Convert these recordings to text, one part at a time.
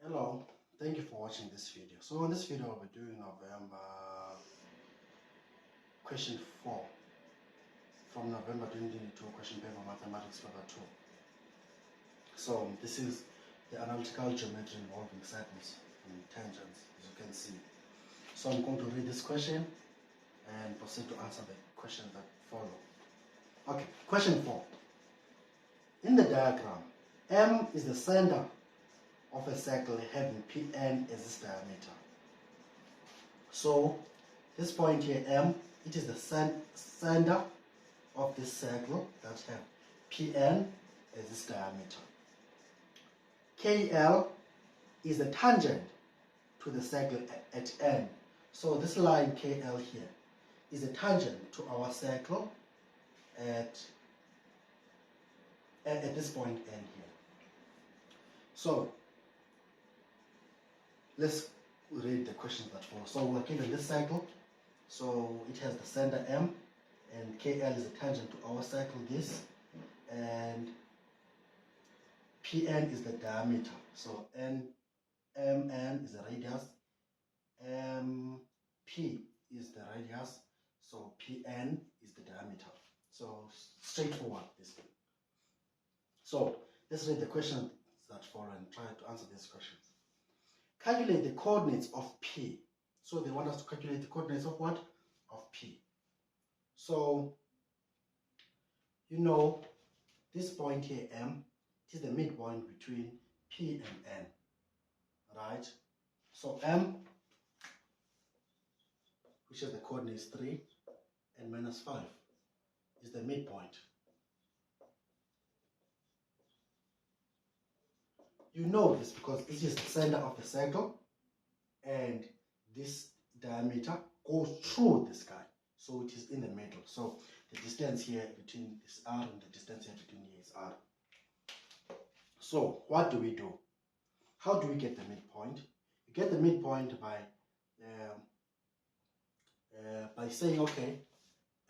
Hello, thank you for watching this video. So in this video I'll be doing November question 4 from November 2022 question paper mathematics paper 2. So this is the analytical geometry involving circles and tangents, as you can see. So I'm going to read this question and proceed to answer the questions that follow. Okay, question 4. In the diagram, M is the center of a circle having Pn as its diameter. So this point here, M, it is the center of this circle that have Pn as its diameter. Kl is the tangent to the circle at N. So this line Kl here is a tangent to our circle at this point N here. So let's read the questions that follow. So we're given this circle, so it has the center M, and KL is a tangent to our circle, this, and PN is the diameter. So MN is the radius, MP is the radius, so PN is the diameter. So straightforward, this thing. So let's read the questions that follow and try to answer these questions. Calculate the coordinates of P. So they want us to calculate the coordinates of what? Of P. So, you know, this point here, M, it is the midpoint between P and N, right? So M, which is the coordinates 3 and minus 5, is the midpoint. You know this because it is the center of the circle and this diameter goes through this guy. So it is in the middle. So the distance here between this R and the distance here between here is R. So what do we do? How do we get the midpoint? You get the midpoint by saying, okay,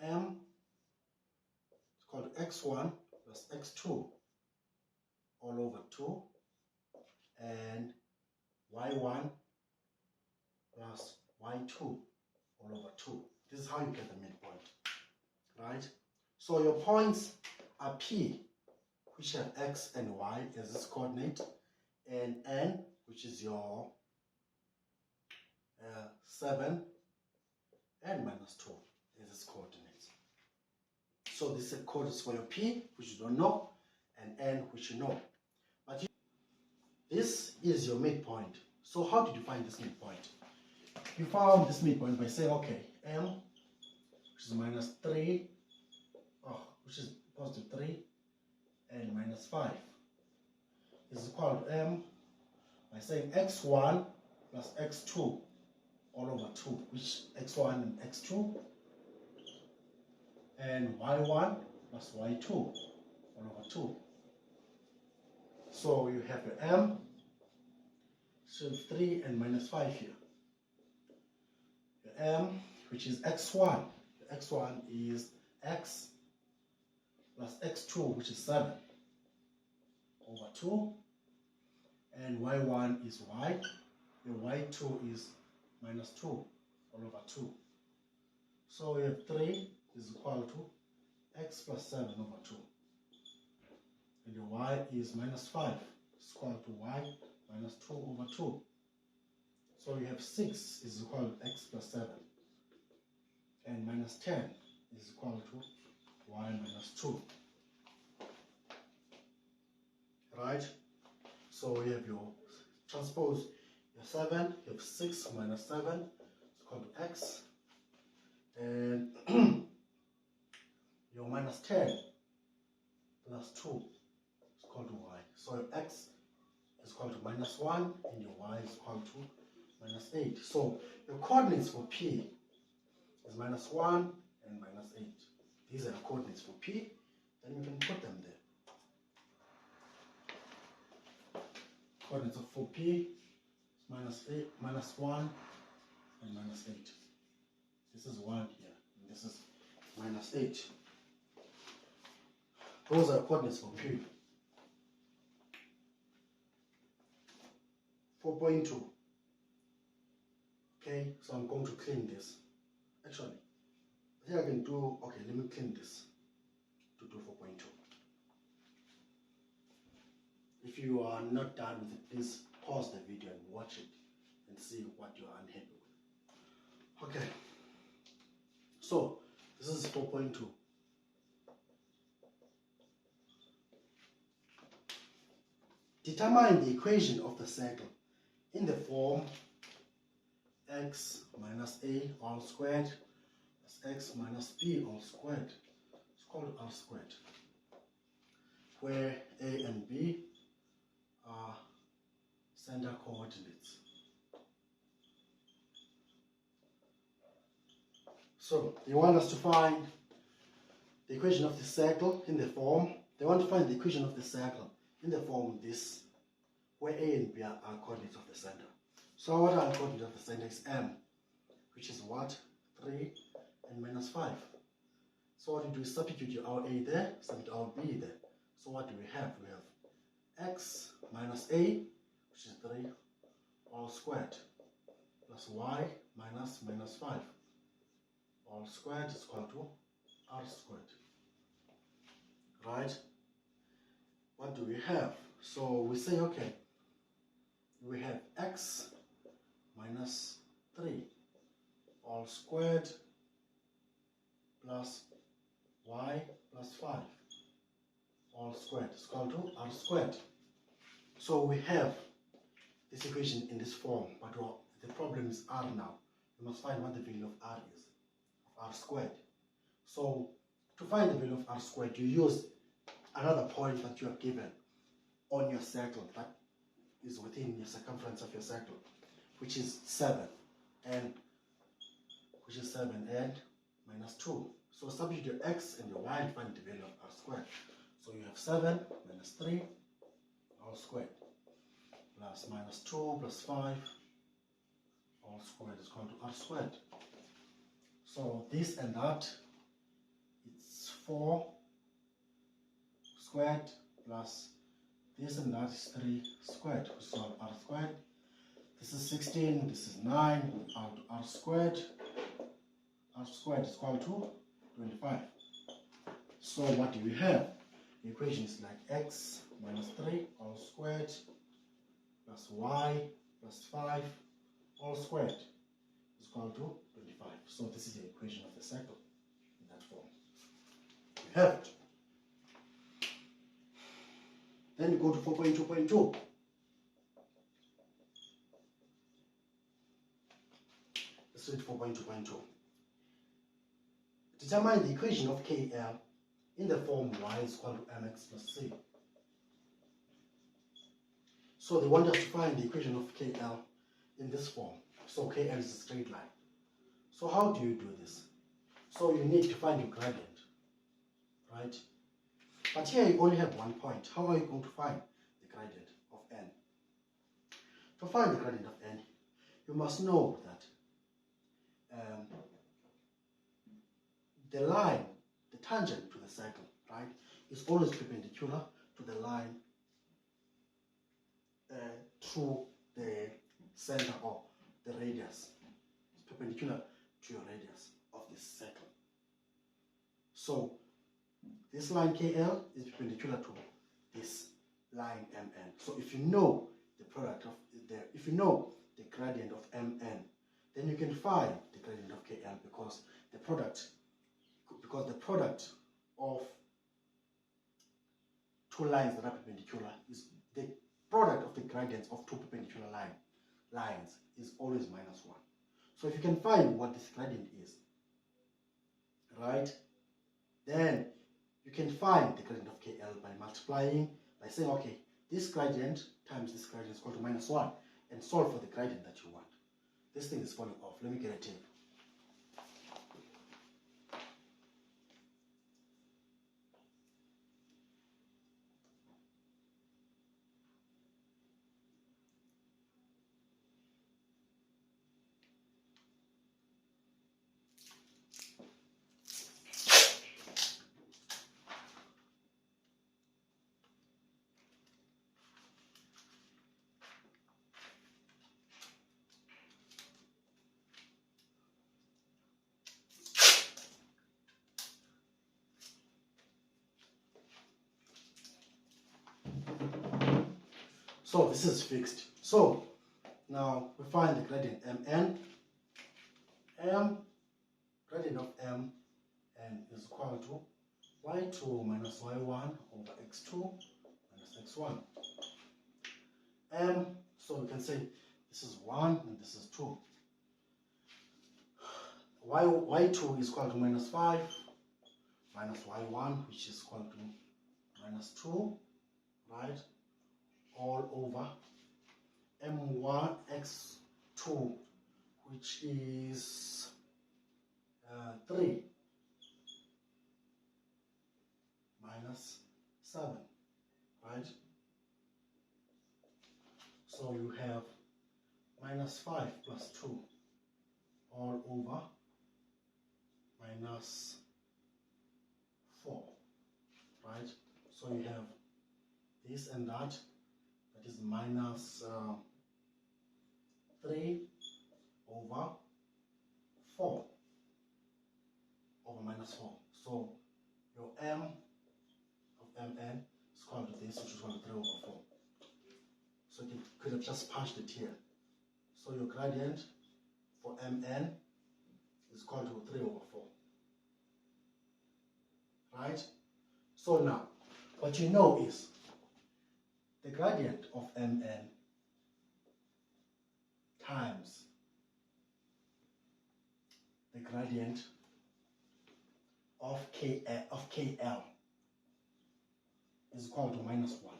M is called x1 plus x2 all over 2. And y1 plus y2 all over 2. This is how you get the midpoint, right? So your points are P, which have x and y as its coordinate, and N, which is your 7 and minus 2 as its coordinates. So this is coordinates for your P, which you don't know, and N, which you know. But this is your midpoint. So how did you find this midpoint? You found this midpoint by saying, okay, M, which is minus 3, which is positive 3, and minus 5 is equal to M by saying x1 plus x2 all over 2, which x1 and x2, and y1 plus y2 all over 2. So you have your M, so 3 and minus 5 here. Your M, which is x1. Your x1 is x plus x2, which is 7 over 2. And y1 is y. Your y2 is minus 2 all over 2. So we have 3 is equal to x plus 7 over 2. And your y is minus 5 is equal to y minus 2 over 2. So you have 6 is equal to x plus 7. And minus 10 is equal to y minus 2. Right? So we have your transpose your 7, you have 6 minus 7 is equal to x. And your minus 10 plus 2 is equal to y. So your x is equal to minus 1 and your y is equal to minus 8. So your coordinates for P is minus 1 and minus 8. These are the coordinates for P. Then you can put them there. Coordinates for P is minus 8, minus 1 and minus 8. This is 1 here, and this is minus 8. Those are coordinates for P. 4.2. Okay, so I'm going to clean this. Actually, I think I can do, okay, let me clean this to do 4.2. If you are not done with it, please pause the video and watch it and see what you are unhappy with. Okay, so this is 4.2. Determine the equation of the circle in the form x minus a all squared plus x minus b all squared. It's called r squared, where a and b are center coordinates. So they want us to find the equation of the circle in the form. They want to find the equation of the circle in the form this, where a and b are coordinates of the center. So what are the coordinates of the center is m, which is what? 3 and minus 5. So what you do is substitute our a there, substitute our b there. So what do we have? We have x minus a, which is 3, all squared, plus y minus 5, all squared is equal to r squared. Right? What do we have? So we say, okay, we have x minus 3 all squared plus y plus 5 all squared is equal to r squared. So we have this equation in this form, but the problem is r now. We must find what the value of r is, of r squared. So to find the value of r squared, you use another point that you are given on your circle that is within your circumference of your circle, which is 7 and minus 2. So substitute your x and your y and find the value of r squared. So you have 7 minus 3 all squared plus minus 2 plus 5 all squared is equal to r squared. So this and that, it's 4 squared plus this and that is 3 squared, which is equal to r squared. This is 16, this is 9, r squared. R squared is equal to 25. So what do we have? The equation is like x minus 3 all squared plus y plus 5 all squared is equal to 25. So this is the equation of the circle in that form. We have it. Then you go to 4.2.2. Let's read 4.2.2. Determine the equation of KL in the form y is equal to mx plus c. So they want us to find the equation of KL in this form. So KL is a straight line. So how do you do this? So you need to find your gradient, right? But here you only have one point. How are you going to find the gradient of n? To find the gradient of n, you must know that the line, the tangent to the circle, right, is always perpendicular to the line through the center or the radius. It's perpendicular to your radius of this circle. So this line KL is perpendicular to this line MN. So if you know the product of if you know the gradient of MN, then you can find the gradient of KL because the product of two lines that are perpendicular is the product of the gradients of two perpendicular lines is always minus 1. So if you can find what this gradient is, right, then you can find the gradient of KL by multiplying, by saying, okay, this gradient times this gradient is equal to minus 1, and solve for the gradient that you want. This thing is falling off. Let me get a tape. So this is fixed. So now we find the gradient mn. Gradient of mn is equal to y2 minus y1 over x2 minus x1. So we can say this is 1 and this is 2. Y2 is equal to minus 5 minus y1, which is equal to minus 2, right? All over m1 x2, which is 3 minus 7, right? So you have minus 5 plus 2 all over minus 4, right? So you have this and that is minus 3 over 4 over minus 4. So your m of mn is equal to this, which is equal to 3 over 4. So you could have just punched it here. So your gradient for mn is equal to 3 over 4. Right? So now, what you know is the gradient of mn times the gradient of KL is equal to minus 1.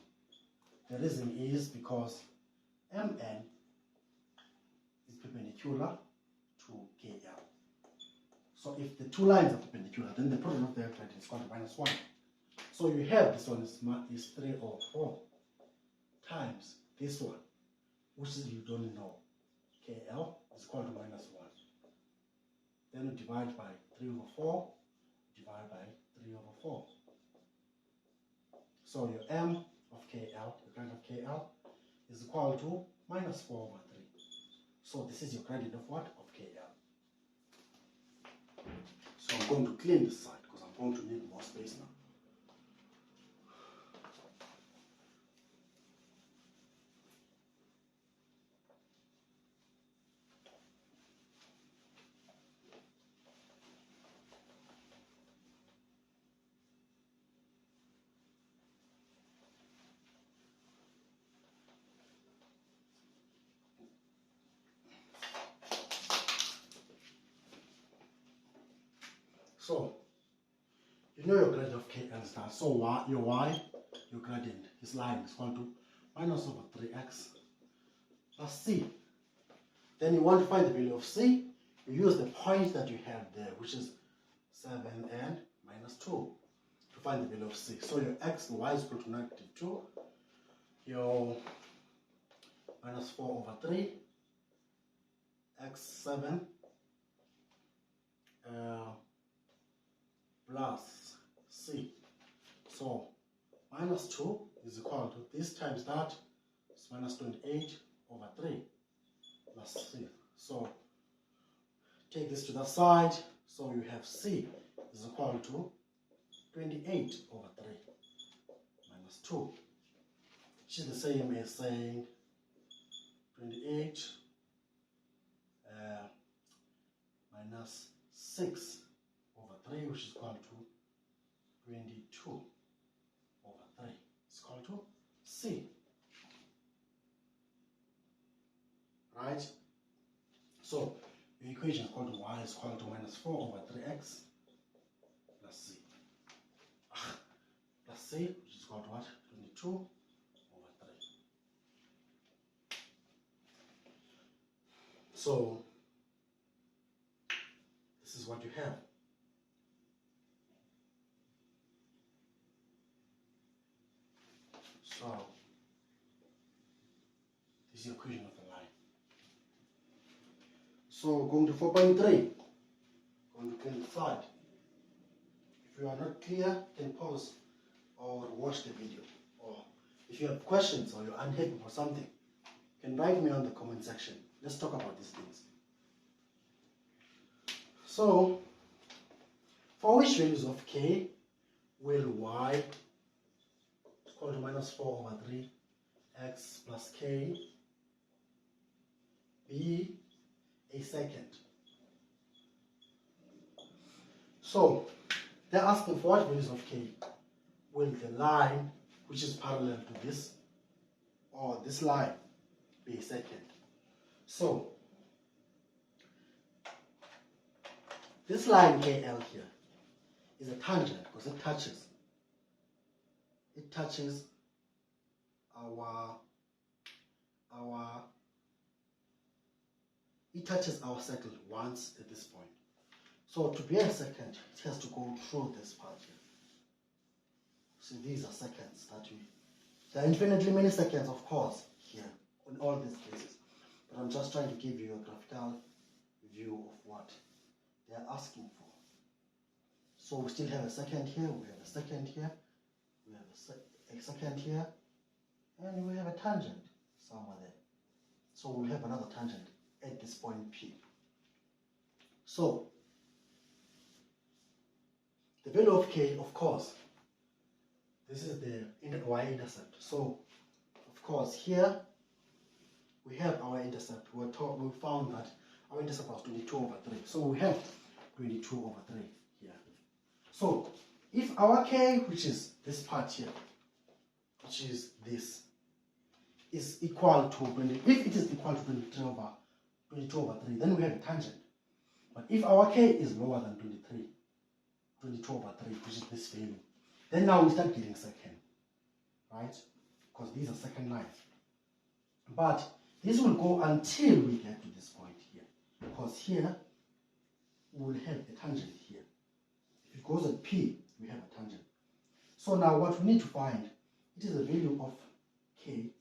The reason is because mn is perpendicular to KL. So if the two lines are perpendicular, then the product of their gradient is equal to minus 1. So you have this one is 3 over 4 times this one, which is you don't know. KL is equal to minus 1. Then you divide by 3 over 4, divide by 3 over 4. So your m of KL, the gradient of KL, is equal to minus 4 over 3. So this is your gradient of what? Of KL. So I'm going to clean this side because I'm going to need more space now. So, you know your gradient of KL is that. So your gradient, his line is equal to minus over 3x plus c. Then you want to find the value of c, you use the point that you have there, which is 7 and minus 2, to find the value of c. So your x and y is equal to negative 2, your minus 4 over 3, x7 plus c. So minus 2 is equal to this times that is minus 28 over 3 plus c. So take this to the side. So you have c is equal to 28 over 3 minus 2, which is the same as saying 28 minus 6 over 3, which is equal to 22 over 3. It's equal to c. Right? So your equation is equal to y is equal to minus 4 over 3x plus c. Plus c, which is equal to what? 22 over 3. So this is what you have. So this is the equation of the line. So going to 4.3, going to clean the side. If you are not clear, you can pause or watch the video. Or if you have questions or you're unhappy about something, you can write me on the comment section. Let's talk about these things. So, for which values of k will y equal to minus 4 over 3 x plus k be a secant. So they're asking for what values of k will the line which is parallel to this or this line be a secant. So this line KL here is a tangent because it touches our circle once at this point. So to be a secant, it has to go through this part here. So these are seconds there are infinitely many seconds, of course, here in all these cases. But I'm just trying to give you a graphical view of what they're asking for. So we still have a second here, we have a second here, we have a second here, and we have a tangent somewhere there. So we'll have another tangent at this point P. So the value of k, of course, this is the y-intercept. So of course here we have our intercept. We found that our intercept was 22/3. So we have 22/3 here. So if our k, which is this part here, which is this, is equal to 20, if it is equal to 22/3, then we have a tangent. But if our k is lower than 22/3, which is this value, then now we start getting secant, right? Because these are second lines. But this will go until we get to this point here, because here we will have a tangent here. If it goes at P, we have a tangent. So now what we need to find, it is the value of k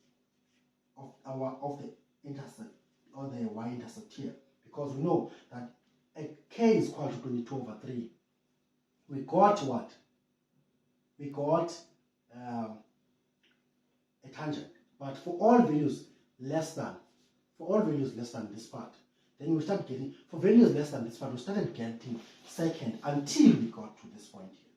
of the intercept or the y-intercept here, because we know that k is equal to 22/3. We got what? We got a tangent. But for all values less than this part, then we start getting, for values less than this part, we started getting secant until we got to this point here.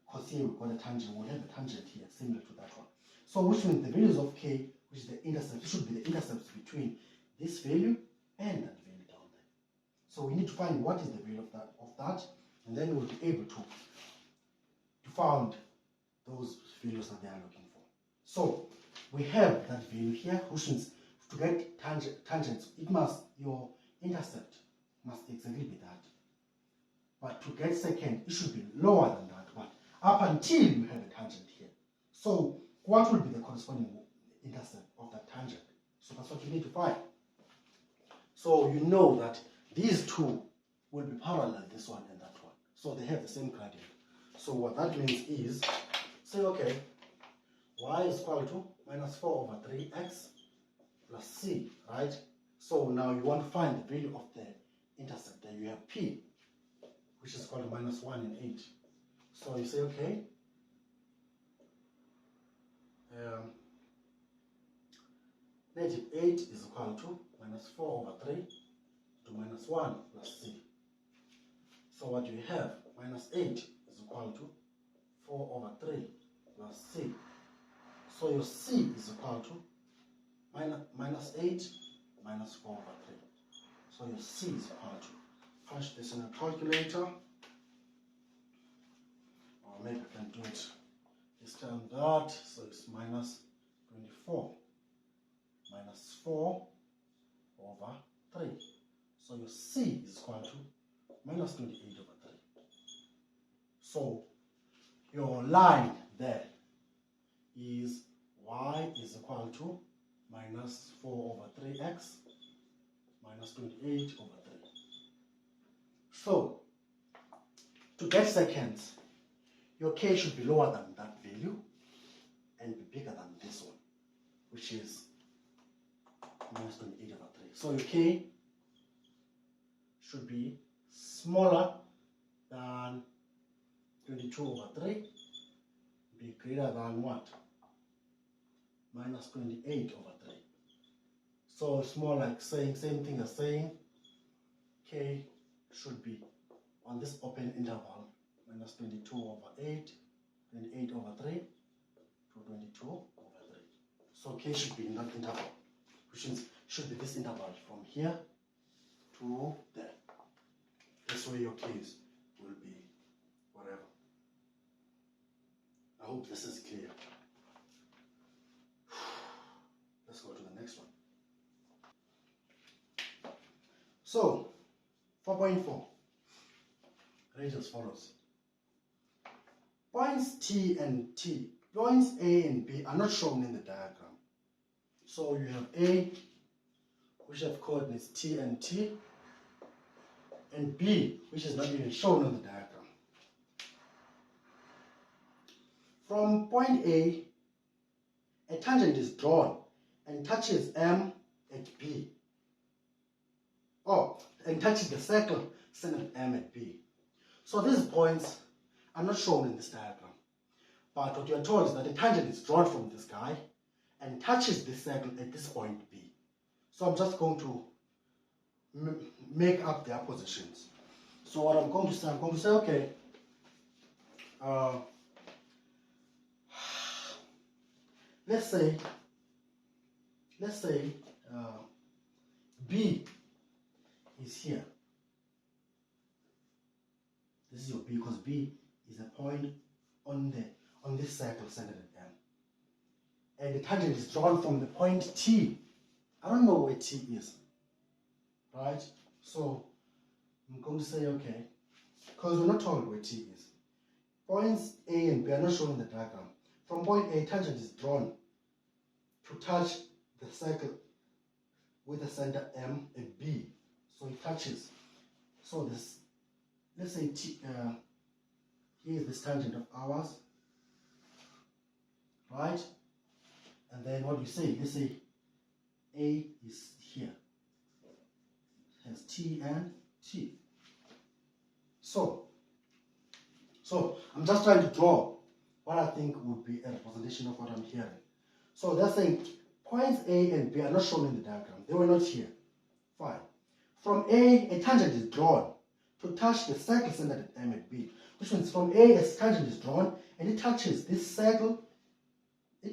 Because here we got a tangent, we'll have a tangent here similar to that one. So which means the values of k, which is the intercept, should be the intercepts between this value and that value down there. So we need to find what is the value of that, and then we'll be able to find those values that they are looking for. So we have that value here, which means to get tangents, your intercept must exactly be that. But to get secant, it should be lower than that one, up until you have a tangent here. So what will be the corresponding intercept of that tangent? So that's what you need to find. So you know that these two will be parallel, this one and that one. So they have the same gradient. So what that means is, say, okay, y is equal to minus 4/3x plus c, right? So now you want to find the value of the intercept. Then you have p, which is equal to minus 1 and 8. So you say, okay, negative 8 is equal to minus 4/3 to minus 1 plus c. So what you have, minus 8 is equal to 4/3 plus c. So your c is equal to minus 8 minus 4/3. So your c is equal to, punch this in a calculator, or maybe I can do it this time that. So it's minus 24 minus 4/3. So your c is equal to minus 28/3. So your line there is y is equal to minus 4/3x minus 28/3. So to get seconds, your k should be lower than that value and be bigger than this one, which is minus 28/3. So your k should be smaller than 22/3, be greater than what? Minus 28/3. So it's more like saying, same thing as saying k should be on this open interval, minus 22/8, 28/3 to 22/3. So K should be in that interval, which means should be this interval from here to there. This way your K's will be whatever. I hope this is clear. Let's go to the next one. So 4.4 reads as follows. Points T and T, points A and B are not shown in the diagram. So you have A, which have coordinates T and T, and B, which is not even shown on the diagram. From point A, a tangent is drawn and touches M at B. And touches the circle centered M at B. So these points are not shown in this diagram. But what you are told is that a tangent is drawn from this guy and touches this circle at this point B. So I'm just going to make up their positions. So what I'm going to say, okay, let's say B is here. This is your B, because B is a point on this circle centered at M. And the tangent is drawn from the point T. I don't know where T is, right? So I'm going to say, okay, because we're not told where T is. Points A and B are not shown in the diagram. From point A, tangent is drawn to touch the circle with the center M and B. So it touches. So this, let's say T, here is this tangent of ours, right? And then what do you say? Let's say A is here. It has T and T. So I'm just trying to draw what I think would be a representation of what I'm hearing. So they're saying points A and B are not shown in the diagram. They were not here. Fine. From A tangent is drawn to touch the circle centered at M and B. Which means from A tangent is drawn and it touches this circle. A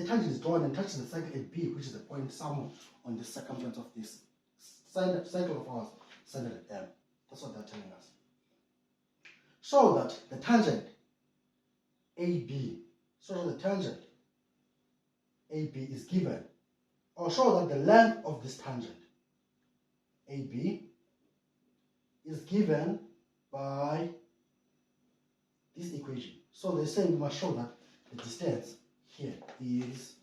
tangent is drawn and touches the circle at B, which is a point somewhere on the circumference of this circle of ours centered at M. That's what they're telling us. Show that the tangent AB, is given, or show that the length of this tangent AB is given by this equation. So they're saying we must show that the distance here is,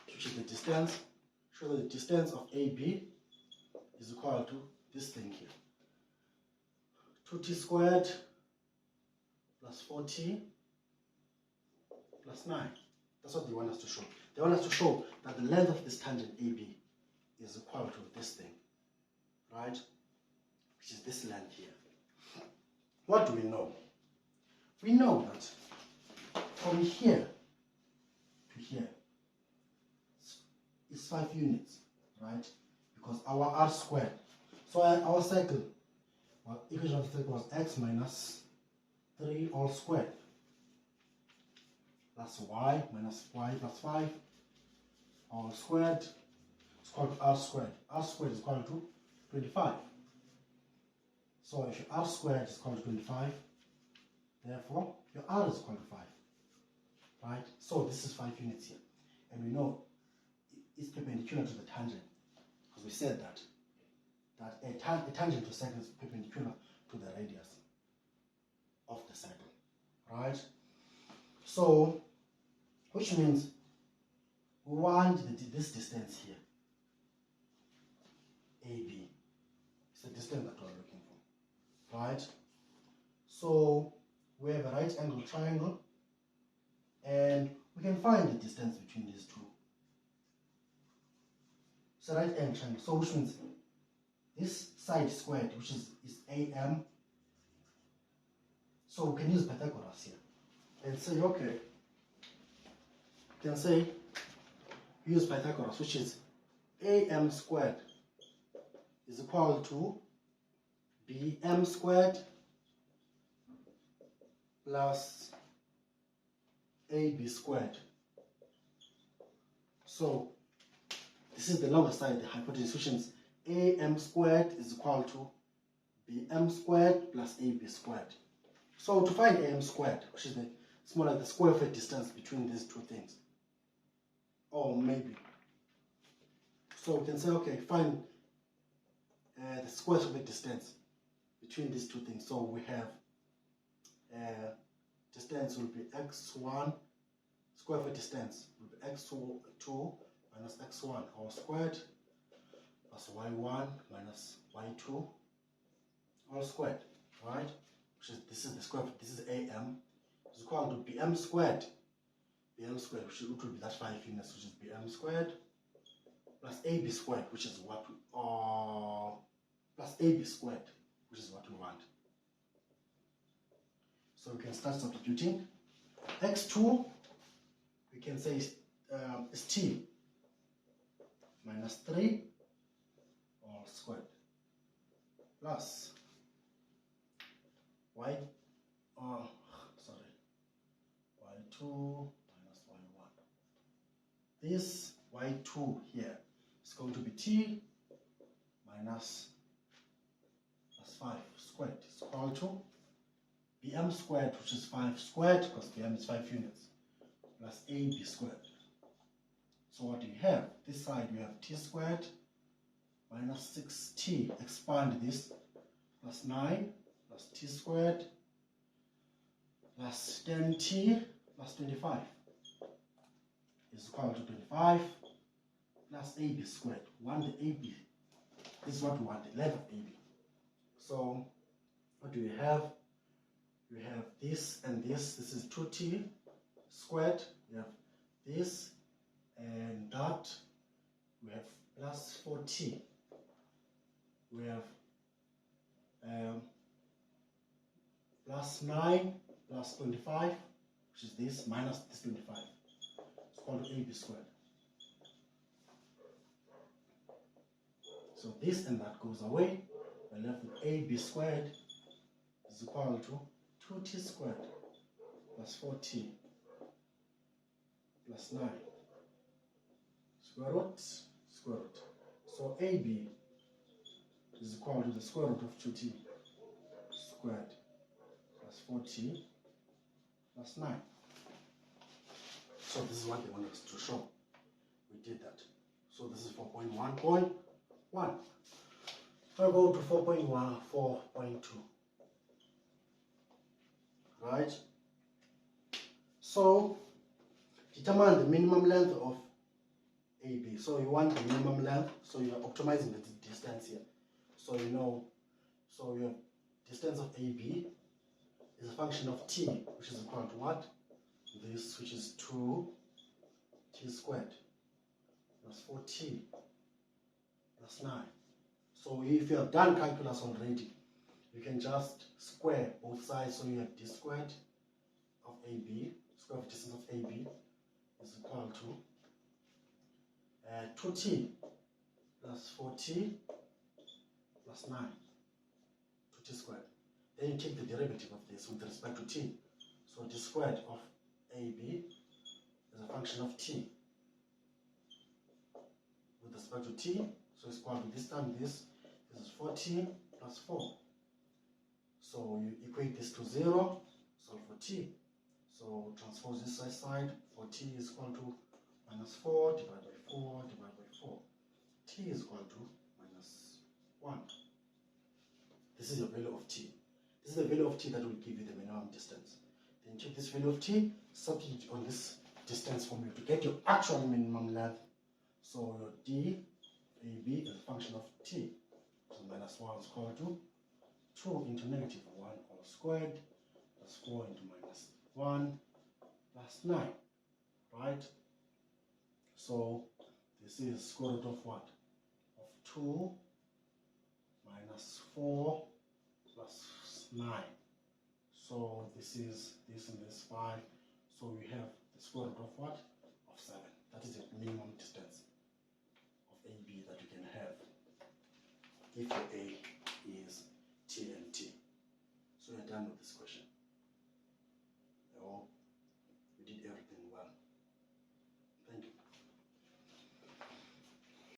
which is the distance, show that the distance of AB is equal to this thing here. 2t squared plus 4t plus 9. That's what they want us to show. They want us to show that the length of this tangent AB is equal to this thing, right? Which is this length here. What do we know? We know that from here to here is 5 units, right? Because our r squared. So our circle, equation of the circle was x minus 3 all squared plus y minus y plus 5 all squared is equal to r squared. R squared is equal to 25. So if your r squared is equal to 25, therefore your r is equal to 5. Right? So this is 5 units here. And we know it's perpendicular to the tangent, because we said that a tangent to a circle is perpendicular to the radius of the circle. Right? So, which means we want this distance here, AB. It's the distance that we're looking for. Right? So we have a right angle triangle, and we can find the distance between these two. It's a right angle triangle, so which means this side squared, which is AM. So we can use Pythagoras here and say, okay, we can say use Pythagoras, which is AM squared is equal to BM squared plus AB squared So this is the longer side, the hypotenuse, which is AM squared is equal to BM squared plus AB squared. So to find AM squared, which is it's more like the square of a distance between these two things. Or maybe. So we can say, okay, find the square of the distance between these two things. So we have distance will be x1, square of a distance will be x2 minus x1 all squared plus y1 minus y2 all squared, right? This is the square, this is AM, is equal to BM squared, which will be that 5 units, which is BM squared, plus AB squared, which is what we, plus AB squared, which is what we want. So we can start substituting. X2, we can say is T minus 3 all squared plus y2 minus y1. This y2 here is going to be T minus plus 5 squared is equal to BM squared, which is 5 squared, because BM is 5 units, plus AB squared. So what do you have? This side you have T squared minus 6T, expand this, plus 9 plus T squared plus 10T plus 25 is equal to 25 plus AB squared. We want the AB. This is what we want, the length of AB. So what do we have? We have this and this. This is 2T squared. We have this and that. We have plus 4T. We have plus 9 plus 25, which is this, minus this 25. It's called AB squared. So this and that goes away. We're left with AB squared is equal to 2T squared plus 4T plus 9 square root, square root. So AB is equal to the square root of 2T squared plus 4T plus 9. So this is what they want us to show. We did that. So this is 4.1.1. I'll go to 4.2. Right? So determine the minimum length of AB. So you want the minimum length, so you're optimizing the distance here. So you know, so your distance of AB is a function of T, which is equal to what? This, which is 2T squared plus 4T plus 9. So if you have done calculus already, you can just square both sides. So you have D squared of AB, square of distance of AB is equal to 2T plus 4T plus 9, 2T squared. Then you take the derivative of this with respect to T. So D squared of AB is a function of T with respect to T. So it's equal to this time this is 4T plus 4. So you equate this to 0, solve for T. So transpose this side, 4T is equal to minus 4 divided by 4 divided by 4. T is equal to minus 1. This is your value of T. This is the value of T that will give you the minimum distance. Then check this value of T, substitute on this distance formula to get your actual minimum length. So your D, AB is a function of T. So minus 1 is equal to 2 into negative 1 all squared plus 4 into minus 1 plus 9, right? So this is square root of what? Of 2 minus 4 plus 9. So this is this and this 5. So we have the square root of what? Of 7. That is the minimum distance of AB that you can have if your A is T and T. So we're done with this question.